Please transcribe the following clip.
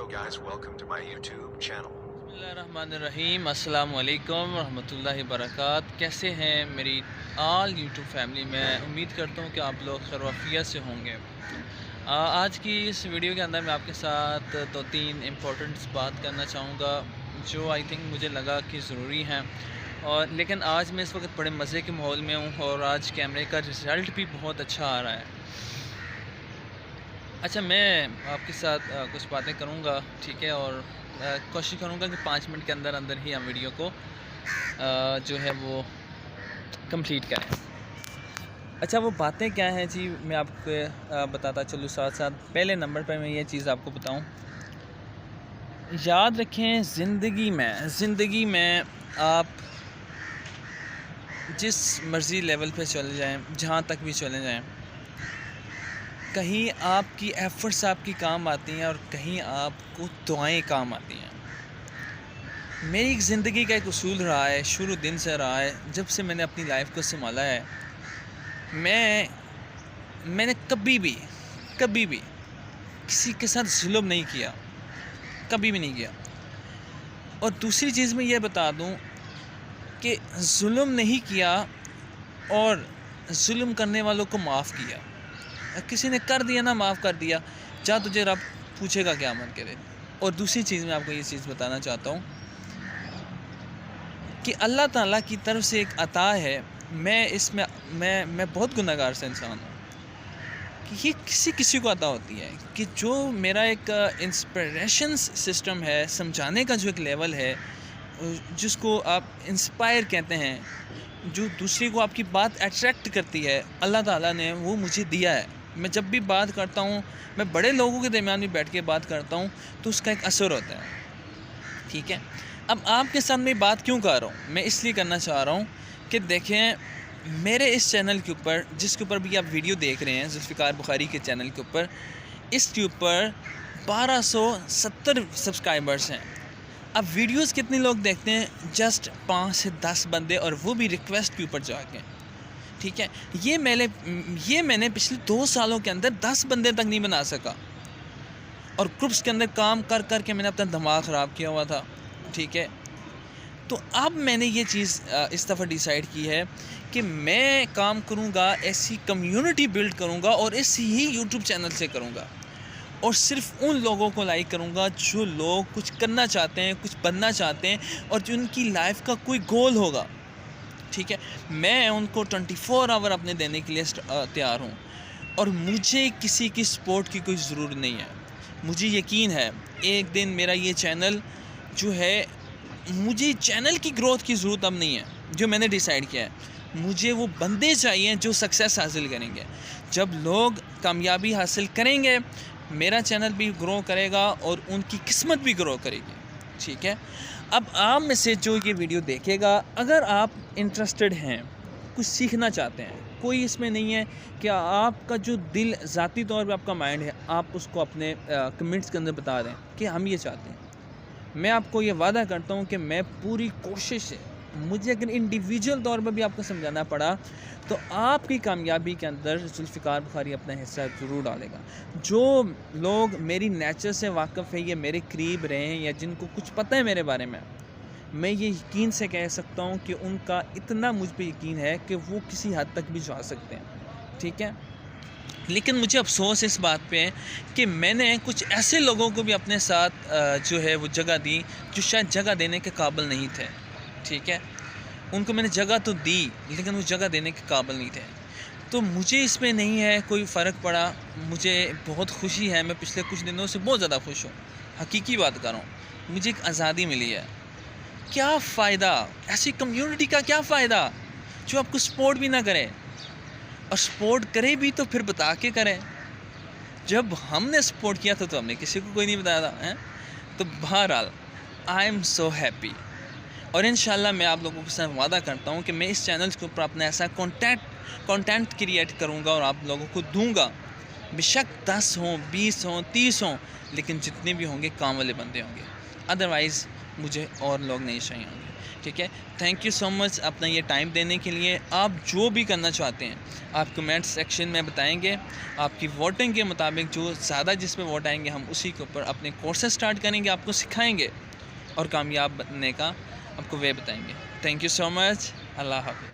guys, welcome to my YouTube channel. Bismillahirrahmanirrahim. السلام علیکم ورحمۃ اللہ وبرکاتہ. کیسے ہیں میری آل یوٹیوب فیملی؟ میں امید کرتا ہوں کہ آپ لوگ خیر و عافیت سے ہوں گے. آج کی اس ویڈیو کے اندر میں آپ کے ساتھ دو تین امپورٹنٹس بات کرنا چاہوں گا جو آئی تھنک مجھے لگا کہ ضروری ہیں. لیکن آج میں اس وقت بڑے مزے کے ماحول میں ہوں اور آج کیمرے کا رزلٹ بھی بہت اچھا آ رہا ہے. اچھا، میں آپ کے ساتھ کچھ باتیں کروں گا، ٹھیک ہے، اور کوشش کروں گا کہ 5 منٹ کے اندر اندر ہی ہم ویڈیو کو جو ہے وہ کمپلیٹ کریں. اچھا، وہ باتیں کیا ہیں جی؟ میں آپ کو بتاتا چلوں ساتھ ساتھ. پہلے نمبر پہ میں یہ چیز آپ کو بتاؤں، یاد رکھیں زندگی میں آپ جس مرضی لیول پہ چلے جائیں، جہاں تک بھی چلے جائیں، کہیں آپ کی ایفرٹس آپ کی کام آتی ہیں اور کہیں آپ کو دعائیں کام آتی ہیں. میری ایک زندگی کا ایک اصول رہا ہے، شروع دن سے رہا ہے، جب سے میں نے اپنی لائف کو سنبھالا ہے. میں نے کبھی بھی کسی کے ساتھ ظلم نہیں کیا، کبھی بھی نہیں کیا. اور دوسری چیز میں یہ بتا دوں کہ ظلم نہیں کیا اور ظلم کرنے والوں کو معاف کیا. کسی نے کر دیا نا، معاف کر دیا، جا تجھے رب پوچھے گا کیا من کرے. اور دوسری چیز میں آپ کو یہ چیز بتانا چاہتا ہوں کہ اللہ تعالیٰ کی طرف سے ایک عطا ہے. میں بہت گناہ گار سے انسان ہوں کہ یہ کسی کو عطا ہوتی ہے کہ جو میرا ایک انسپریشن سسٹم ہے، سمجھانے کا جو ایک لیول ہے، جس کو آپ انسپائر کہتے ہیں، جو دوسرے کو آپ کی بات اٹریکٹ کرتی ہے، اللہ تعالیٰ نے وہ مجھے دیا ہے. میں جب بھی بات کرتا ہوں، میں بڑے لوگوں کے درمیان بھی بیٹھ کے بات کرتا ہوں تو اس کا ایک اثر ہوتا ہے، ٹھیک ہے. اب آپ کے سامنے بات کیوں کر رہا ہوں؟ میں اس لیے کرنا چاہ رہا ہوں کہ دیکھیں، میرے اس چینل کے اوپر، جس کے اوپر بھی آپ ویڈیو دیکھ رہے ہیں، ذوالفقار بخاری کے چینل کے اوپر، اس کے اوپر 1270 سبسکرائبرز ہیں. اب ویڈیوز کتنے لوگ دیکھتے ہیں؟ جسٹ 5 سے 10 بندے، اور وہ بھی ریکویسٹ کے اوپر جا کے، ٹھیک ہے. یہ میں نے پچھلے 2 سالوں کے اندر 10 بندے تک نہیں بنا سکا، اور گروپس کے اندر کام کر کے میں نے اپنا دماغ خراب کیا ہوا تھا، ٹھیک ہے. تو اب میں نے یہ چیز اس دفعہ ڈیسائیڈ کی ہے کہ میں کام کروں گا، ایسی کمیونٹی بلڈ کروں گا، اور اسی ہی یوٹیوب چینل سے کروں گا، اور صرف ان لوگوں کو لائک کروں گا جو لوگ کچھ کرنا چاہتے ہیں، کچھ بننا چاہتے ہیں، اور جو ان کی لائف کا کوئی گول ہوگا، ٹھیک ہے. میں ان کو 24 آور اپنے دینے کے لیے تیار ہوں، اور مجھے کسی کی سپورٹ کی کوئی ضرورت نہیں ہے. مجھے یقین ہے ایک دن میرا یہ چینل جو ہے، مجھے چینل کی گروتھ کی ضرورت اب نہیں ہے. جو میں نے ڈیسائیڈ کیا ہے، مجھے وہ بندے چاہیے جو سکسیس حاصل کریں گے. جب لوگ کامیابی حاصل کریں گے، میرا چینل بھی گرو کرے گا اور ان کی قسمت بھی گرو کرے گی، ٹھیک ہے. اب آپ میں سے جو یہ ویڈیو دیکھے گا، اگر آپ انٹرسٹڈ ہیں، کچھ سیکھنا چاہتے ہیں، کوئی اس میں نہیں ہے کہ آپ کا جو دل، ذاتی طور پہ آپ کا مائنڈ ہے، آپ اس کو اپنے کمنٹس کے اندر بتا دیں کہ ہم یہ چاہتے ہیں. میں آپ کو یہ وعدہ کرتا ہوں کہ میں پوری کوشش سے، مجھے اگر انڈیویجول طور پر بھی آپ کو سمجھانا پڑا تو آپ کی کامیابی کے اندر ذوالفقار بخاری اپنا حصہ ضرور ڈالے گا. جو لوگ میری نیچر سے واقف ہے، یا میرے قریب رہے ہیں، یا جن کو کچھ پتہ ہے میرے بارے میں یہ یقین سے کہہ سکتا ہوں کہ ان کا اتنا مجھ پہ یقین ہے کہ وہ کسی حد تک بھی جا سکتے ہیں، ٹھیک ہے. لیکن مجھے افسوس اس بات پہ ہے کہ میں نے کچھ ایسے لوگوں کو بھی اپنے ساتھ جو ہے وہ جگہ دی جو شاید جگہ دینے کے قابل نہیں تھے، ٹھیک ہے. ان کو میں نے جگہ تو دی لیکن وہ جگہ دینے کے قابل نہیں تھے. تو مجھے اس میں نہیں ہے کوئی فرق پڑا. مجھے بہت خوشی ہے، میں پچھلے کچھ دنوں سے بہت زیادہ خوش ہوں، حقیقی بات کر رہا ہوں. مجھے ایک آزادی ملی ہے. کیا فائدہ ایسی کمیونٹی کا؟ کیا فائدہ جو آپ کو سپورٹ بھی نہ کرے، اور سپورٹ کرے بھی تو پھر بتا کے کرے. جب ہم نے سپورٹ کیا تھا تو ہم نے کسی کو کوئی نہیں بتایا تھا. تو بہرحال آئی ایم سو ہیپی، اور انشاءاللہ میں آپ لوگوں کے ساتھ وعدہ کرتا ہوں کہ میں اس چینل کے اوپر اپنا ایسا کانٹینٹ کریٹ کروں گا اور آپ لوگوں کو دوں گا. بے شک 10 ہوں، 20 ہوں، 30 ہوں، لیکن جتنے بھی ہوں گے کام والے بندے ہوں گے. ادروائز مجھے اور لوگ نہیں چاہیے ہوں گے. ٹھیک ہے, تھینک یو سو مچ اپنا یہ ٹائم دینے کے لیے. آپ جو بھی کرنا چاہتے ہیں آپ کمنٹ سیکشن میں بتائیں گے. آپ کی ووٹنگ کے مطابق جو زیادہ جس پہ ووٹ آئیں گے ہم اسی کے اوپر اپنے کورسز سٹارٹ کریں گے, آپ کو سکھائیں گے اور کامیاب بننے کا آپ کو وے بتائیں گے. تھینک یو سو مچ. اللہ حافظ.